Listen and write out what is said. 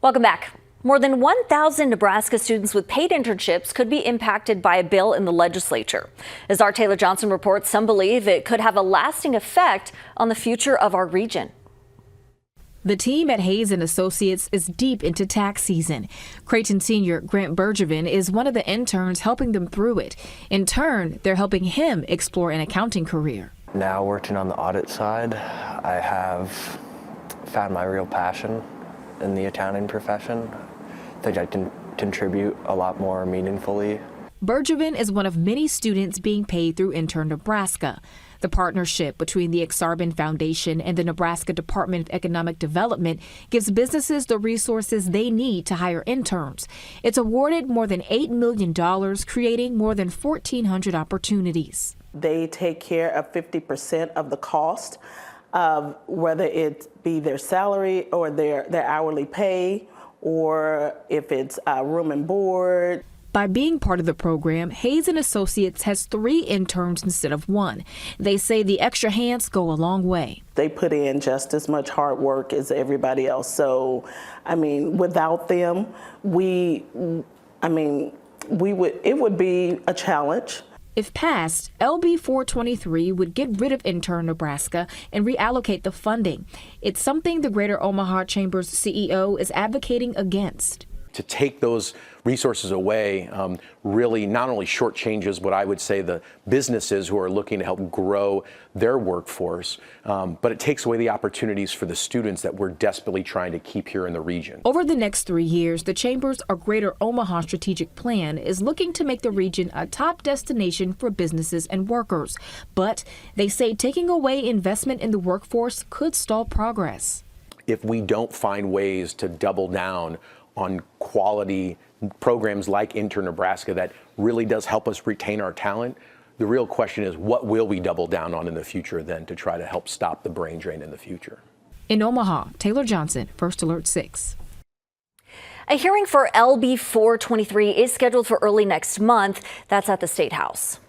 Welcome back. More than 1,000 Nebraska students with paid internships could be impacted by a bill in the legislature. As our Taylor Johnson reports, some believe it could have a lasting effect on the future of our region. The team at Hayes & Associates is deep into tax season. Creighton senior Grant Bergevin is one of the interns helping them through it. In turn, they're helping him explore an accounting career. Now working on the audit side, I have found my real passion in the accounting profession. I think I can contribute a lot more meaningfully. Bergevin is one of many students being paid through Intern Nebraska. The partnership between the Exarban Foundation and the Nebraska Department of Economic Development gives businesses the resources they need to hire interns. It's awarded more than $8 million, creating more than 1,400 opportunities. They take care of 50% of the cost of whether it be their salary or their hourly pay, or if it's room and board. By being part of the program, Hayes & Associates has 3 interns instead of 1. They say the extra hands go a long way. They put in just as much hard work as everybody else. So, I mean, without them, it would be a challenge. If passed, LB 423 would get rid of Intern Nebraska and reallocate the funding. It's something the Greater Omaha Chamber's CEO is advocating against. To take those resources away really not only shortchanges what I would say the businesses who are looking to help grow their workforce, but it takes away the opportunities for the students that we're desperately trying to keep here in the region. Over the next 3 years, the Chamber's Greater Omaha strategic plan is looking to make the region a top destination for businesses and workers. But they say taking away investment in the workforce could stall progress. If we don't find ways to double down on quality programs like Intern Nebraska that really does help us retain our talent, the real question is what will we double down on in the future then to try to help stop the brain drain in the future. In Omaha, Taylor Johnson, First Alert 6. A hearing for LB 423 is scheduled for early next month. That's at the State House.